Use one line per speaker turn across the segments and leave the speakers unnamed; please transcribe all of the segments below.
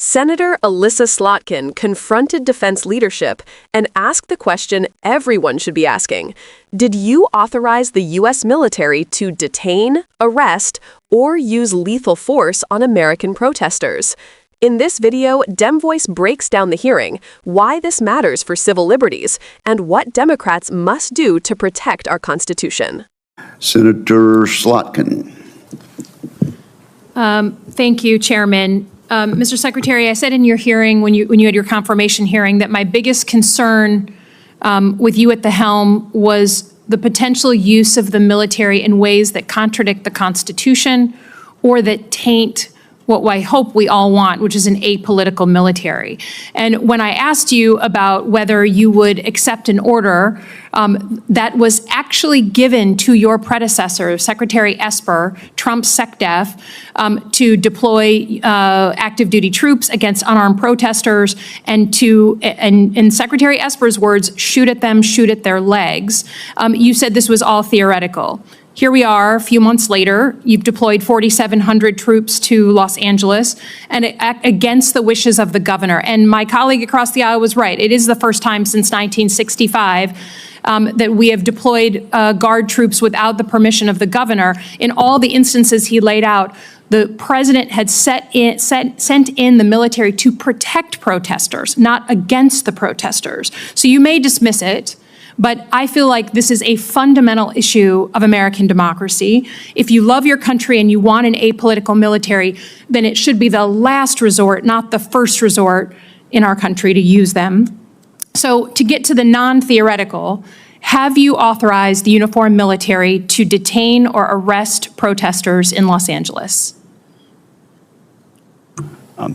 Senator Alyssa Slotkin confronted defense leadership and asked the question everyone should be asking. Did you authorize the U.S. military to detain, arrest, or use lethal force on American protesters? In this video, Demvoice breaks down the hearing, why this matters for civil liberties, and what Democrats must do to protect our Constitution.
Senator Slotkin.
Thank you, Chairman. Mr. Secretary, I said in your hearing, when you had your confirmation hearing, that my biggest concern with you at the helm was the potential use of the military in ways that contradict the Constitution or that taint what I hope we all want, which is an apolitical military. And when I asked you about whether you would accept an order that was actually given to your predecessor, Secretary Esper, Trump's SecDef, to deploy active duty troops against unarmed protesters and to, in Secretary Esper's words, shoot at them, shoot at their legs, you said this was all theoretical. Here we are, a few months later, you've deployed 4,700 troops to Los Angeles and against the wishes of the governor. And my colleague across the aisle was right. It is the first time since 1965 that we have deployed Guard troops without the permission of the governor. In all the instances he laid out, the president had sent in the military to protect protesters, not against the protesters. So you may dismiss it, but I feel like this is a fundamental issue of American democracy. If you love your country and you want an apolitical military, then it should be the last resort, not the first resort in our country to use them. So to get to the non-theoretical, have you authorized the uniformed military to detain or arrest protesters in Los Angeles?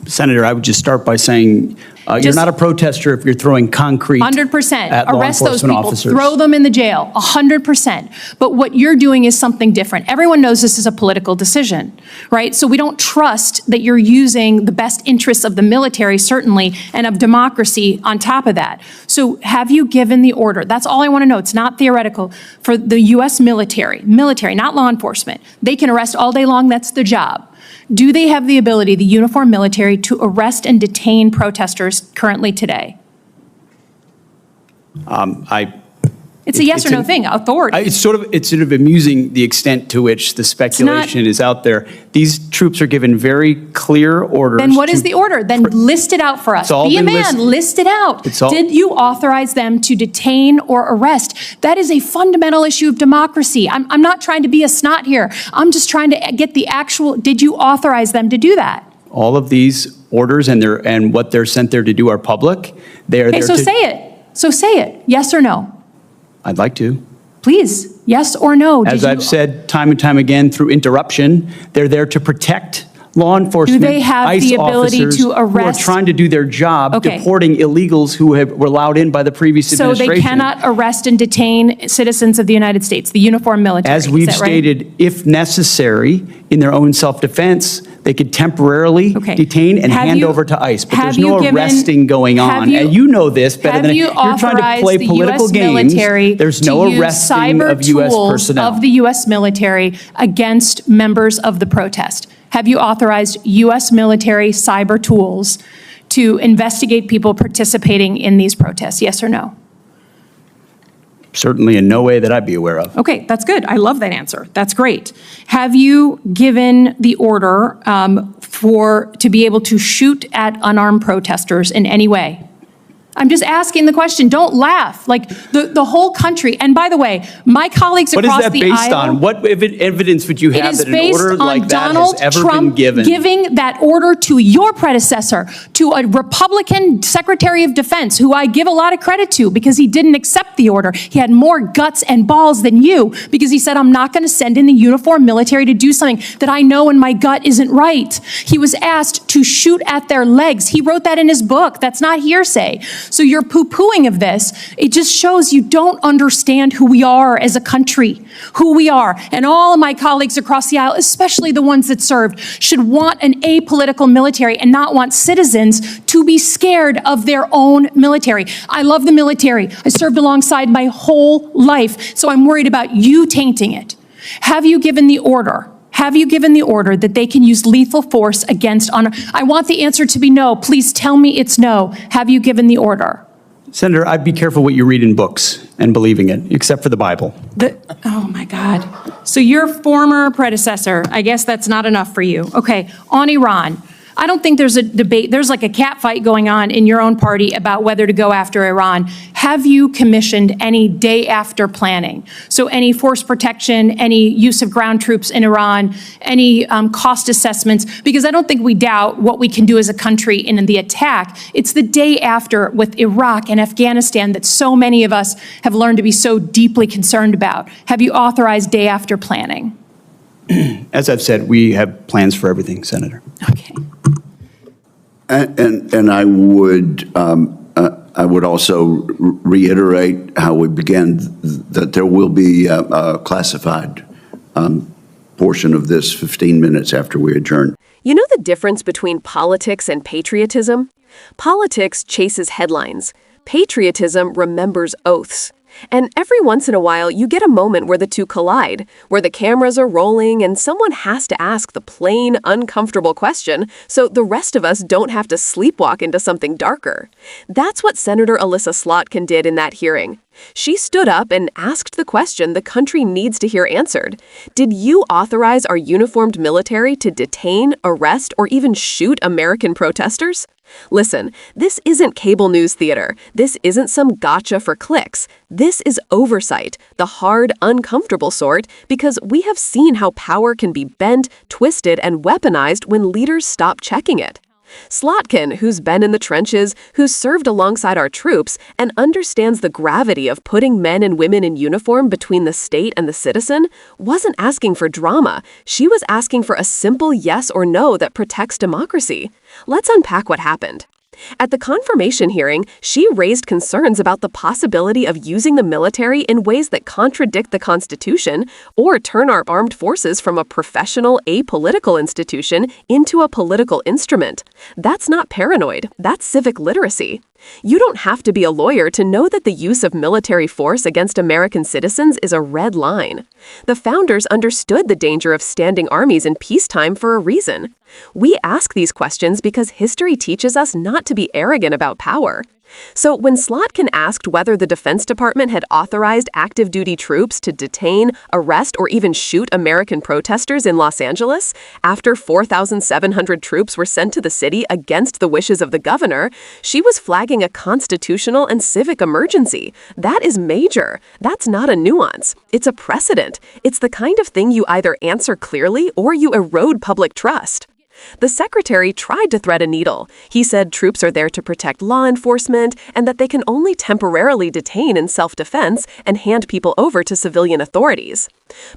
Senator, I would just start by saying you're not a protester if you're throwing concrete
100%.
at law
Arrest those
enforcement
people,
officers.
throw them in the jail, 100%. But what you're doing is something different. Everyone knows this is a political decision, right? So we don't trust that you're using the best interests of the military, certainly, and of democracy on top of that. So have you given the order? That's all I want to know. It's not theoretical. For the U.S. military, not law enforcement. They can arrest all day long. That's their job. Do they have the ability, the uniformed military, to arrest and detain protesters currently today? It's a yes or no thing, authority.
It's sort of amusing the extent to which the speculation is out there. These troops are given very clear orders.
Then what is the order? Then list it out for us. Be a man, list it out. Did you authorize them to detain or arrest? That is a fundamental issue of democracy. I'm not trying to be a snot here. I'm just trying to get the actual, did you authorize them to do that?
All of these orders and what they're sent there to do are public. They are there
so say it. So say it. Yes or no?
I'd like to.
Please, yes or no?
As I've said time and time again through interruption, they're there to protect law enforcement,
do they have
ICE
the ability
officers
to arrest?
who are trying to do their job, deporting illegals who were allowed in by the previous administration.
So they cannot arrest and detain citizens of the United States, the uniformed military.
As we've stated, if necessary, in their own self-defense, they could temporarily detain and hand over to ICE. But there's no arresting going on. And you know this better than you're trying to play political games. There's no arresting of U.S. personnel.
Of the U.S. military against members of the protest. Have you authorized U.S. military cyber tools to investigate people participating in these protests? Yes or no?
Certainly in no way that I'd be aware of.
Okay, that's good. I love that answer. That's great. Have you given the order to be able to shoot at unarmed protesters in any way? I'm just asking the question. Don't laugh. Like the whole country. And by the way, my colleagues across the aisle.
What is that based on? What evidence would you have that an order like that has ever been given?
Giving that order to your predecessor, to a Republican Secretary of Defense, who I give a lot of credit to because he didn't accept the order. He had more guts and balls than you because he said, I'm not going to send in the uniformed military to do something that I know in my gut isn't right. He was asked to shoot at their legs. He wrote that in his book. That's not hearsay. So your poo-pooing of this, it just shows you don't understand who we are as a country, who we are. And all of my colleagues across the aisle, especially the ones that served, should want an apolitical military and not want citizens to be scared of their own military. I love the military. I served alongside my whole life, so I'm worried about you tainting it. Have you given the order? have you given the order that they can use lethal force against I want the answer to be no. Please tell me it's no. Have you given the order?
Senator, I'd be careful what you read in books and believing it, except for the Bible.
Oh, my God. So your former predecessor, I guess that's not enough for you. Okay, on Iran. I don't think there's a debate. There's like a cat fight going on in your own party about whether to go after Iran. Have you commissioned any day after planning? So any force protection, any use of ground troops in Iran, any cost assessments? Because I don't think we doubt what we can do as a country in the attack. It's the day after with Iraq and Afghanistan that so many of us have learned to be so deeply concerned about. Have you authorized day after planning?
As I've said, we have plans for everything, Senator.
Okay.
And I would also reiterate how we began, that there will be a classified portion of this 15 minutes after we adjourn.
You know the difference between politics and patriotism? Politics chases headlines. Patriotism remembers oaths. And every once in a while, you get a moment where the two collide, where the cameras are rolling and someone has to ask the plain, uncomfortable question so the rest of us don't have to sleepwalk into something darker. That's what Senator Alyssa Slotkin did in that hearing. She stood up and asked the question the country needs to hear answered. Did you authorize our uniformed military to detain, arrest, or even shoot American protesters? Listen, this isn't cable news theater. This isn't some gotcha for clicks. This is oversight, the hard, uncomfortable sort, because we have seen how power can be bent, twisted, and weaponized when leaders stop checking it. Slotkin, who's been in the trenches, who's served alongside our troops, and understands the gravity of putting men and women in uniform between the state and the citizen, wasn't asking for drama. She was asking for a simple yes or no that protects democracy. Let's unpack what happened. At the confirmation hearing, she raised concerns about the possibility of using the military in ways that contradict the Constitution or turn our armed forces from a professional, apolitical institution into a political instrument. That's not paranoid. That's civic literacy. You don't have to be a lawyer to know that the use of military force against American citizens is a red line. The founders understood the danger of standing armies in peacetime for a reason. We ask these questions because history teaches us not to be arrogant about power. So when Slotkin asked whether the Defense Department had authorized active duty troops to detain, arrest, or even shoot American protesters in Los Angeles after 4,700 troops were sent to the city against the wishes of the governor, she was flagging a constitutional and civic emergency. That is major. That's not a nuance. It's a precedent. It's the kind of thing you either answer clearly or you erode public trust. The secretary tried to thread a needle. He said troops are there to protect law enforcement and that they can only temporarily detain in self-defense and hand people over to civilian authorities.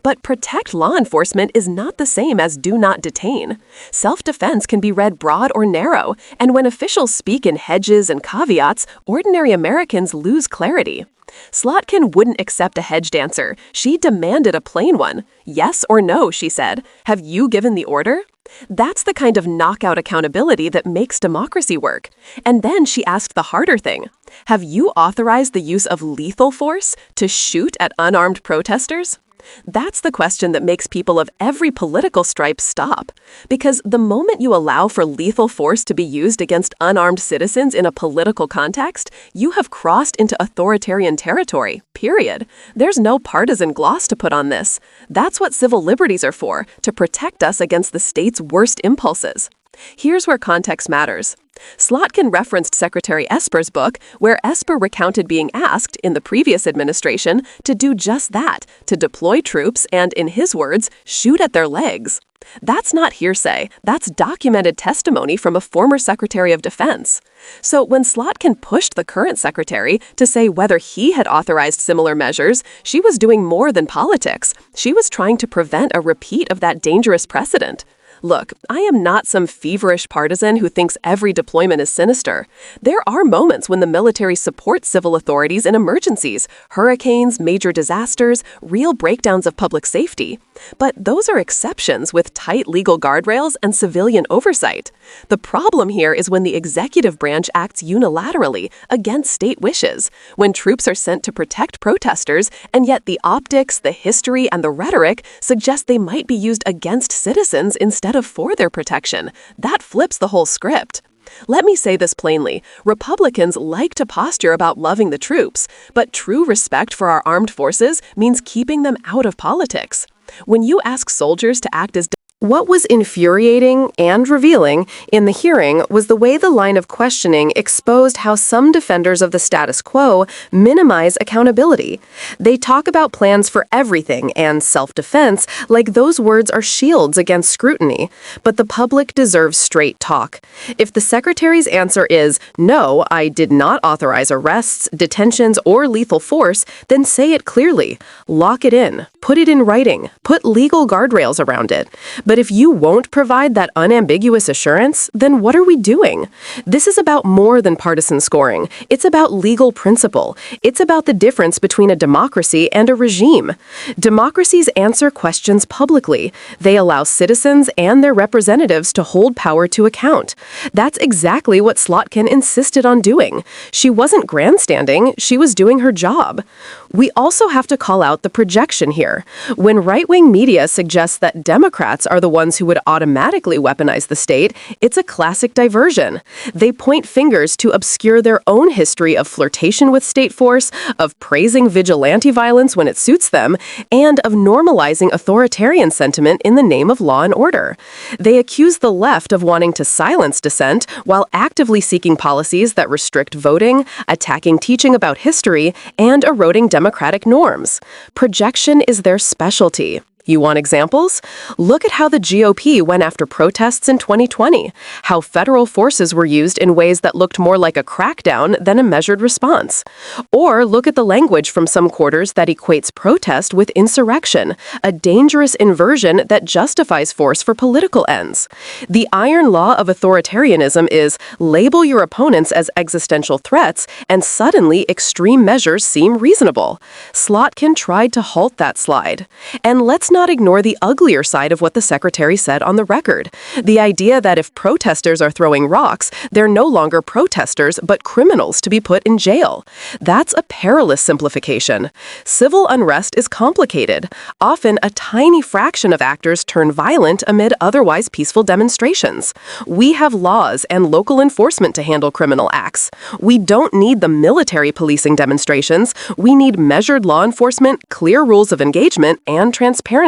But protect law enforcement is not the same as do not detain. Self-defense can be read broad or narrow, and when officials speak in hedges and caveats, ordinary Americans lose clarity. Slotkin wouldn't accept a hedged answer. She demanded a plain one. Yes or no, she said. Have you given the order? That's the kind of knockout accountability that makes democracy work. And then she asked the harder thing. Have you authorized the use of lethal force to shoot at unarmed protesters? That's the question that makes people of every political stripe stop. Because the moment you allow for lethal force to be used against unarmed citizens in a political context, you have crossed into authoritarian territory, period. There's no partisan gloss to put on this. That's what civil liberties are for, to protect us against the state's worst impulses. Here's where context matters. Slotkin referenced Secretary Esper's book, where Esper recounted being asked, in the previous administration, to do just that, to deploy troops and, in his words, shoot at their legs. That's not hearsay. That's documented testimony from a former Secretary of Defense. So when Slotkin pushed the current secretary to say whether he had authorized similar measures, she was doing more than politics. She was trying to prevent a repeat of that dangerous precedent. Look, I am not some feverish partisan who thinks every deployment is sinister. There are moments when the military supports civil authorities in emergencies, hurricanes, major disasters, real breakdowns of public safety. But those are exceptions with tight legal guardrails and civilian oversight. The problem here is when the executive branch acts unilaterally against state wishes, when troops are sent to protect protesters, and yet the optics, the history, and the rhetoric suggest they might be used against citizens instead of for their protection. That flips the whole script. Let me say this plainly. Republicans like to posture about loving the troops, but true respect for our armed forces means keeping them out of politics. When you ask soldiers to act as what was infuriating and revealing in the hearing was the way the line of questioning exposed how some defenders of the status quo minimize accountability. They talk about plans for everything and self-defense like those words are shields against scrutiny. But the public deserves straight talk. If the secretary's answer is, no, I did not authorize arrests, detentions, or lethal force, then say it clearly. Lock it in. Put it in writing. Put legal guardrails around it. But if you won't provide that unambiguous assurance, then what are we doing? This is about more than partisan scoring. It's about legal principle. It's about the difference between a democracy and a regime. Democracies answer questions publicly. They allow citizens and their representatives to hold power to account. That's exactly what Slotkin insisted on doing. She wasn't grandstanding, she was doing her job. We also have to call out the projection here. When right-wing media suggests that Democrats are the ones who would automatically weaponize the state, it's a classic diversion. They point fingers to obscure their own history of flirtation with state force, of praising vigilante violence when it suits them, and of normalizing authoritarian sentiment in the name of law and order. They accuse the left of wanting to silence dissent while actively seeking policies that restrict voting, attacking teaching about history, and eroding democratic norms. Projection is their specialty. You want examples? Look at how the GOP went after protests in 2020, how federal forces were used in ways that looked more like a crackdown than a measured response. Or look at the language from some quarters that equates protest with insurrection, a dangerous inversion that justifies force for political ends. The iron law of authoritarianism is label your opponents as existential threats, and suddenly extreme measures seem reasonable. Slotkin tried to halt that slide. And let's not ignore the uglier side of what the secretary said on the record. The idea that if protesters are throwing rocks, they're no longer protesters but criminals to be put in jail. That's a perilous simplification. Civil unrest is complicated. Often, a tiny fraction of actors turn violent amid otherwise peaceful demonstrations. We have laws and local enforcement to handle criminal acts. We don't need the military policing demonstrations. We need measured law enforcement, clear rules of engagement, and transparency.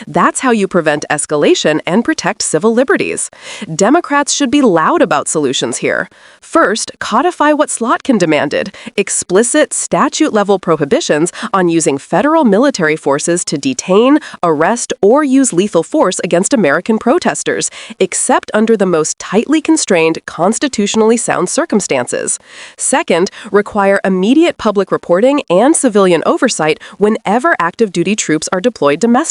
That's how you prevent escalation and protect civil liberties. Democrats should be loud about solutions here. First, codify what Slotkin demanded: explicit statute-level prohibitions on using federal military forces to detain, arrest, or use lethal force against American protesters, except under the most tightly constrained, constitutionally sound circumstances. Second, require immediate public reporting and civilian oversight whenever active duty troops are deployed domestically.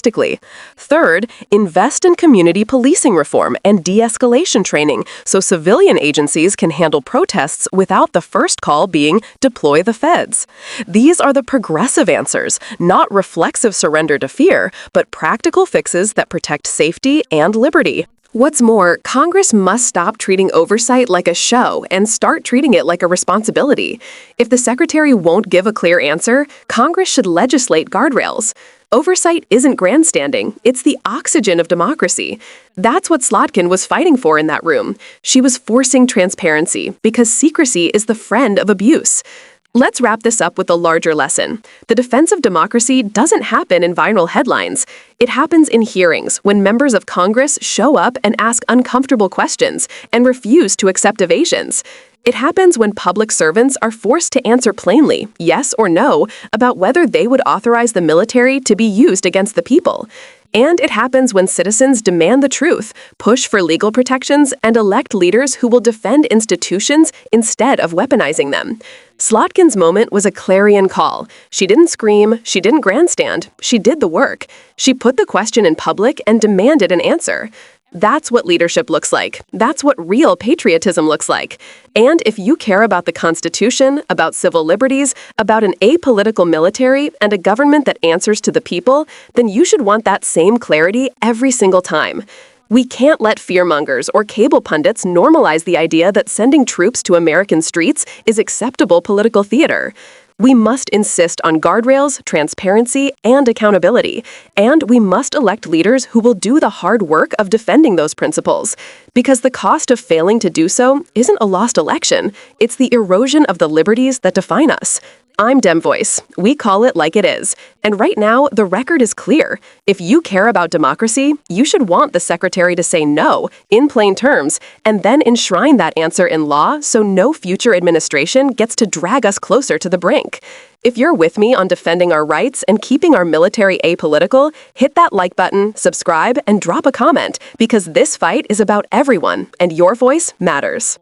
Third, invest in community policing reform and de-escalation training so civilian agencies can handle protests without the first call being deploy the feds. These are the progressive answers, not reflexive surrender to fear, but practical fixes that protect safety and liberty. What's more, Congress must stop treating oversight like a show and start treating it like a responsibility. If the secretary won't give a clear answer, Congress should legislate guardrails. Oversight isn't grandstanding, it's the oxygen of democracy. That's what Slotkin was fighting for in that room. She was forcing transparency because secrecy is the friend of abuse. Let's wrap this up with a larger lesson. The defense of democracy doesn't happen in viral headlines. It happens in hearings when members of Congress show up and ask uncomfortable questions and refuse to accept evasions. It happens when public servants are forced to answer plainly, yes or no, about whether they would authorize the military to be used against the people. And it happens when citizens demand the truth, push for legal protections, and elect leaders who will defend institutions instead of weaponizing them. Slotkin's moment was a clarion call. She didn't scream, she didn't grandstand, she did the work. She put the question in public and demanded an answer. That's what leadership looks like. That's what real patriotism looks like. And if you care about the Constitution, about civil liberties, about an apolitical military, and a government that answers to the people, then you should want that same clarity every single time. We can't let fearmongers or cable pundits normalize the idea that sending troops to American streets is acceptable political theater. We must insist on guardrails, transparency, and accountability, and we must elect leaders who will do the hard work of defending those principles. Because the cost of failing to do so isn't a lost election, it's the erosion of the liberties that define us. I'm Demvoice. We call it like it is. And right now, the record is clear. If you care about democracy, you should want the secretary to say no, in plain terms, and then enshrine that answer in law so no future administration gets to drag us closer to the brink. If you're with me on defending our rights and keeping our military apolitical, hit that like button, subscribe, and drop a comment, because this fight is about everyone, and your voice matters.